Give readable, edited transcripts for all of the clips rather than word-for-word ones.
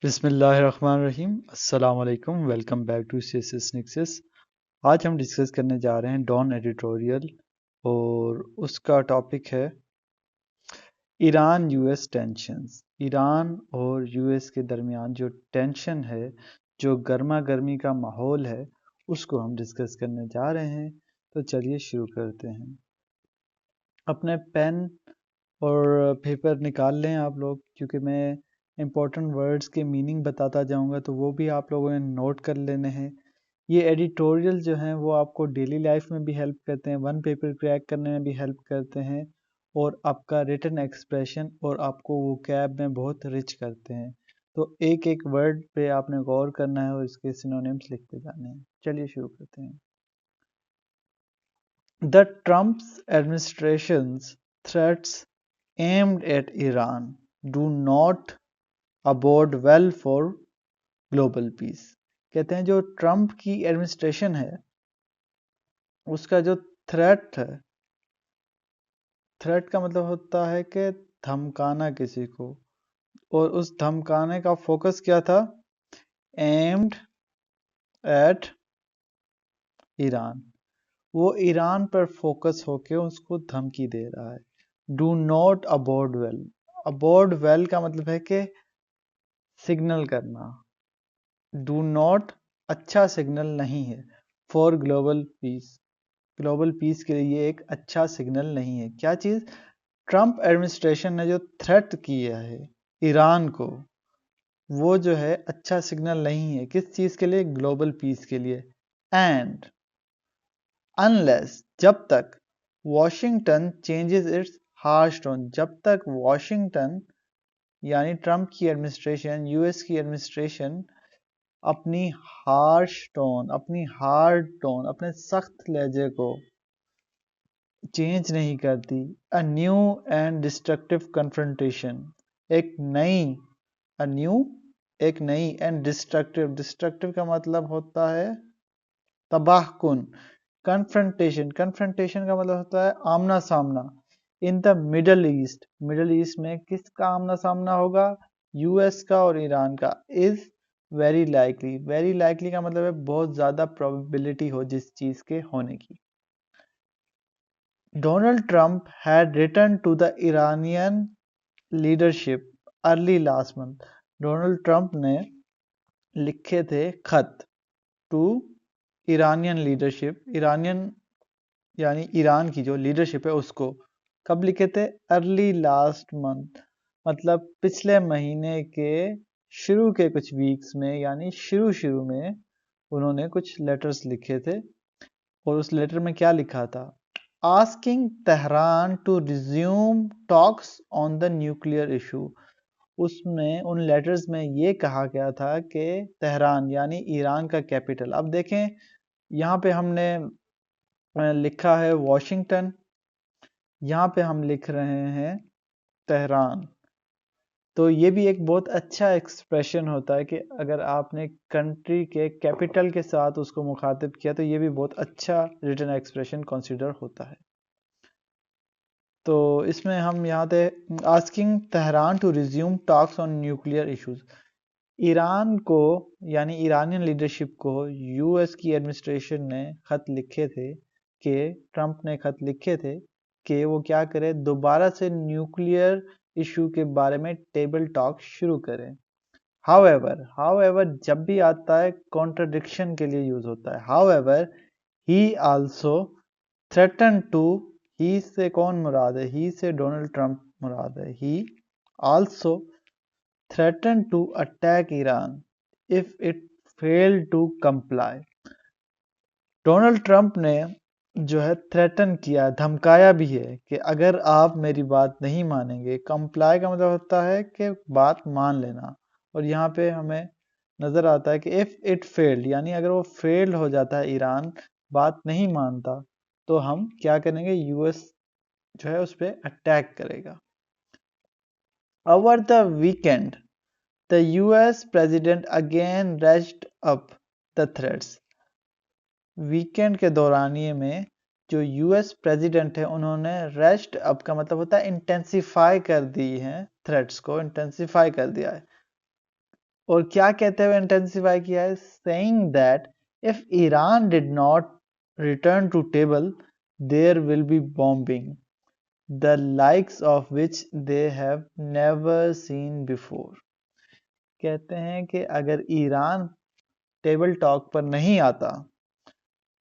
बिस्मिल्लाहिर्रहमानिर्रहीम अस्सलाम वालेकुम वेलकम बैक टू सीएसएस निक्सेस। आज हम डिस्कस करने जा रहे हैं डॉन एडिटोरियल और उसका टॉपिक है ईरान यूएस टेंशंस। ईरान और यूएस के दरमियान जो टेंशन है, जो गर्मा गर्मी का माहौल है, उसको हम डिस्कस करने जा रहे हैं। तो चलिए शुरू करते हैं। अपने पेन और पेपर निकाल लें आप लोग, क्योंकि मैं इम्पोर्टेंट वर्ड्स के मीनिंग बताता जाऊंगा तो वो भी आप लोगों ने नोट कर लेने हैं। ये एडिटोरियल जो हैं वो आपको डेली लाइफ में भी हेल्प करते हैं, वन पेपर क्रैक करने में भी हेल्प करते हैं और आपका रिटन एक्सप्रेशन और आपको वो कैब में बहुत रिच करते हैं। तो एक एक वर्ड पे आपने गौर करना है और इसके सिनोनिम्स लिखते जाने हैं। चलिए शुरू करते हैं। The Trump's administration's threats aimed at Iran do not abode well for global peace। कहते हैं जो ट्रंप की एडमिनिस्ट्रेशन है उसका जो थ्रेट है, थ्रेट का मतलब होता है कि धमकाना किसी को, और उस धमकाने का फोकस क्या था? Aimed at Iran. वो ईरान पर फोकस होके उसको धमकी दे रहा है। Do not abort well. Abort well का मतलब है कि सिग्नल करना। डू नॉट अच्छा सिग्नल नहीं है। For global piece, global piece के लिए ये एक अच्छा सिग्नल नहीं है। क्या चीज़? ट्रंप एडमिनिस्ट्रेशन ने जो थ्रेट किया है ईरान को, वो जो है अच्छा सिग्नल नहीं है। किस चीज़ के लिए? ग्लोबल पीस के लिए। एंड अनलेस, जब तक Washington changes it's harsh tone, जब तक वॉशिंगटन यानी ट्रंप की एडमिनिस्ट्रेशन, यूएस की एडमिनिस्ट्रेशन अपनी हार्श टोन, अपनी हार्ड टोन, अपने सख्त लहजे को चेंज नहीं करती। A new and destructive confrontation, एक नई, अ न्यू, एक नई एंड डिस्ट्रक्टिव, डिस्ट्रक्टिव का मतलब होता है तबाहकुन। कन्फ्रंटेशन, कन्फ्रंटेशन का मतलब होता है आमना सामना। In the middle east, middle east में किसका आमना सामना होगा? यूएस का और ईरान का। Is very likely, very likely का मतलब है बहुत ज्यादा प्रोबेबिलिटी हो जिस चीज के होने की। Donald Trump had return to the Iranian leadership early last month. Donald Trump ने लिखे थे खत टू ईरानियन लीडरशिप, ईरानियन यानी ईरान की जो लीडरशिप है उसको। कब लिखे थे? अर्ली लास्ट मंथ, मतलब पिछले महीने के शुरू के कुछ वीक्स में, यानी शुरू शुरू में उन्होंने कुछ लेटर्स लिखे थे। और उस लेटर में क्या लिखा था? Asking Tehran to resume talks on the nuclear issue. उसमें, उन लेटर्स में ये कहा गया था कि तेहरान यानी ईरान का कैपिटल, अब देखें यहाँ पे हमने लिखा है वॉशिंगटन, यहाँ पे हम लिख रहे हैं तेहरान। तो ये भी एक बहुत अच्छा एक्सप्रेशन होता है कि अगर आपने कंट्री के कैपिटल के साथ उसको मुखातिब किया तो ये भी बहुत अच्छा रिटन एक्सप्रेशन कंसीडर होता है। तो इसमें हम यहाँ पे asking Tehran to resume talks on nuclear issues. Iran को यानी ईरानियन लीडरशिप को यूएस की एडमिनिस्ट्रेशन ने खत लिखे थे, कि ट्रंप ने खत लिखे थे कि वो क्या करे, दोबारा से न्यूक्लियर इशू के बारे में टेबल टॉक शुरू करें। हाउएवर, हाउएवर जब भी आता है कॉन्ट्रडिक्शन के लिए यूज होता है। However he also threaten to, ही से कौन मुराद है? ही से डोनाल्ड ट्रंप मुराद है। ही also threatened to attack Iran if it failed to comply। Donald Trump ने जो है थ्रेटन किया, धमकाया भी है कि अगर आप मेरी बात नहीं मानेंगे। कंप्लाई का मतलब होता है कि बात मान लेना। और यहाँ पे हमें नजर आता है कि इफ इट फेल्ड, यानी अगर वो फेल्ड हो जाता है, ईरान बात नहीं मानता, तो हम क्या करेंगे? यूएस जो है उस पर अटैक करेगा। Over the weekend The US president again ratcheted up the threats। Weekend के दौरानिए में जो यूएस प्रेसिडेंट है उन्होंने रेस्ट अप का मतलब होता है इंटेंसिफाई कर दी है, थ्रेट्स को इंटेंसिफाई कर दिया है। और क्या कहते हुए इंटेंसिफाई किया है, saying that if Iran did not return to table there will be bombing the likes of which they have never seen before. कहते हैं कि अगर ईरान टेबल टॉक पर नहीं आता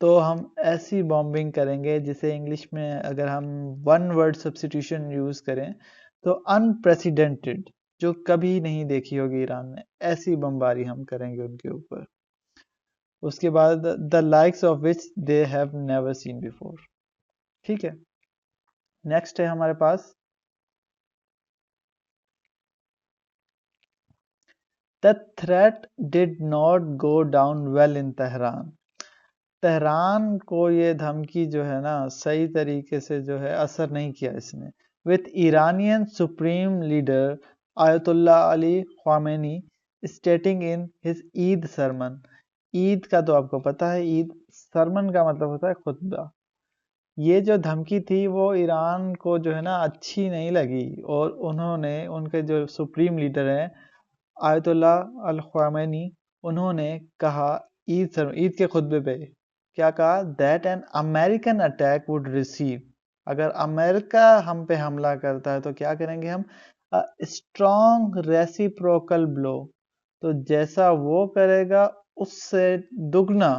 तो हम ऐसी बॉम्बिंग करेंगे जिसे इंग्लिश में अगर हम वन वर्ड सब्स्टिट्यूशन यूज करें तो अनप्रेसिडेंटेड, जो कभी नहीं देखी होगी ईरान ने, ऐसी बमबारी हम करेंगे उनके ऊपर। उसके बाद the likes of which they have never seen before. ठीक है, नेक्स्ट है हमारे पास the threat did not go down well in Tehran. Tehran को ये धमकी जो है ना सही तरीके से जो है असर नहीं किया इसने। With Iranian supreme leader Ayatollah Ali Khamenei stating in his Eid sermon. Eid का तो आपको पता है, ईद सरमन का मतलब होता है खुतबा। ये जो धमकी थी वो ईरान को जो है ना अच्छी नहीं लगी और उन्होंने, उनके जो सुप्रीम लीडर हैं आयतुल्ला अल ख्वामेनी, उन्होंने कहा ईद के खुतबे पे क्या कहा, that an American attack would receive, अगर अमेरिका हम पे हमला करता है तो क्या करेंगे हम, स्ट्रॉन्ग रेसिप्रोकल ब्लो, तो जैसा वो करेगा उससे दुगना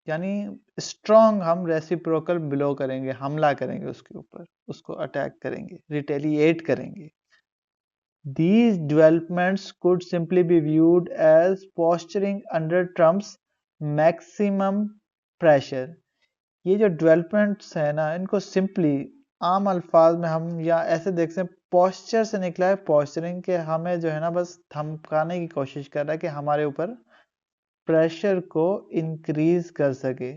यानी स्ट्रॉन्ग हम रेसिप्रोकल ब्लो करेंगे, हमला करेंगे उसके ऊपर, उसको अटैक करेंगे, रिटेलिएट करेंगे। These developments could simply be viewed as posturing under Trump's maximum pressure। ये जो डेवलपमेंट्स है ना इनको सिंपली आम अल्फाज में हम या ऐसे देख सकते हैं, पोस्चर से निकला है, पोस्चरिंग के हमें जो है ना बस धमकाने की कोशिश कर रहा है कि हमारे ऊपर प्रेशर को इंक्रीज कर सके।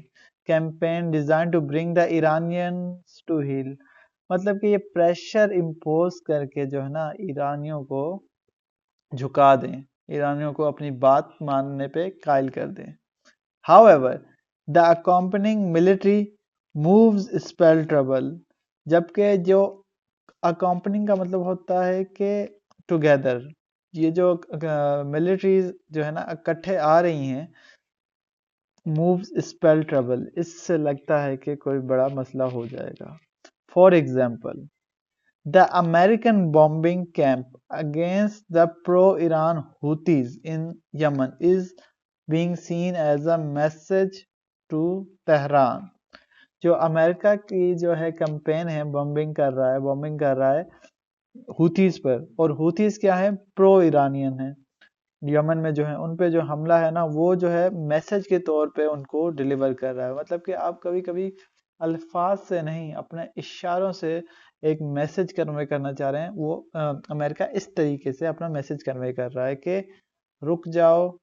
Campaign designed to bring the Iranians to heel, मतलब कि ये प्रेशर इम्पोज करके जो है ना ईरानियों को झुका दें, ईरानियों को अपनी बात मानने पे कायल कर दें। However, the accompanying military moves spell trouble, जबकि जो accompanying का मतलब होता है कि together, ये जो मिलिट्रीज जो है ना इकट्ठे आ रही हैं, moves spell trouble, इससे लगता है कि कोई बड़ा मसला हो जाएगा। For example, the American bombing camp against the pro-Iran Houthis in Yemen is being seen as a message to Tehran। जो अमेरिका की जो है कैंपेन है, बॉम्बिंग कर रहा है हुथीज पर, और हुथीज क्या है, प्रो ईरानियन है, यमन में जो है उन पे जो हमला है ना वो जो है मैसेज के तौर पे उनको डिलीवर कर रहा है। मतलब कि आप कभी कभी अल्फाज से नहीं अपने इशारों से एक मैसेज कन्वे करना चाह रहे हैं, वो अमेरिका इस तरीके से अपना मैसेज कन्वे कर रहा है कि रुक जाओ,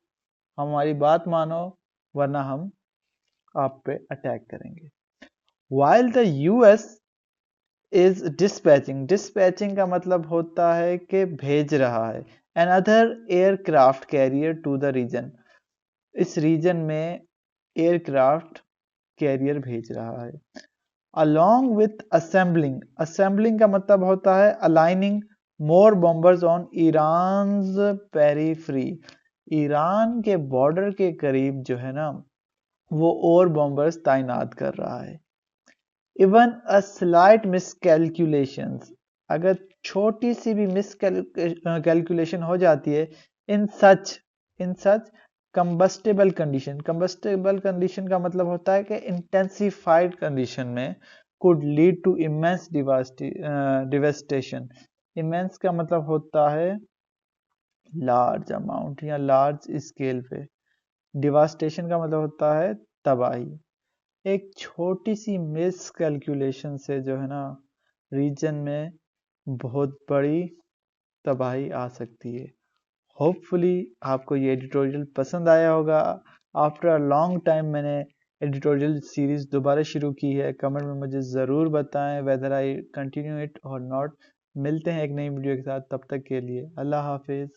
हमारी बात मानो, वरना हम आप पे अटैक करेंगे। While the US is dispatching का मतलब होता है कि भेज रहा है, another aircraft carrier to the region, इस रीजन में एयरक्राफ्ट कैरियर भेज रहा है। along with assembling का मतलब होता है aligning more bombers on Iran's periphery, Iran के बॉर्डर के करीब जो है ना वो और बॉम्बर्स तैनात कर रहा है। इवन अ स्लाइट मिसकैलकुलेशंस, अगर छोटी सी भी मिसकैलकुलेशन हो जाती है इन सच कंबस्टेबल कंडीशन का मतलब होता है कि इंटेंसिफाइड कंडीशन में could lead to immense devastation. Immense का मतलब होता है लार्ज अमाउंट या लार्ज स्केल पे, डिवास्टेशन का मतलब होता है तबाही। एक छोटी सी मिस कैलकुलेशन से जो है ना रीजन में बहुत बड़ी तबाही आ सकती है। होपफुली आपको ये एडिटोरियल पसंद आया होगा। आफ्टर अ लॉन्ग टाइम मैंने एडिटोरियल सीरीज दोबारा शुरू की है। कमेंट में मुझे ज़रूर बताएं वेदर आई कंटिन्यू इट और नॉट। मिलते हैं एक नई वीडियो के साथ, तब तक के लिए अल्लाह हाफिज़।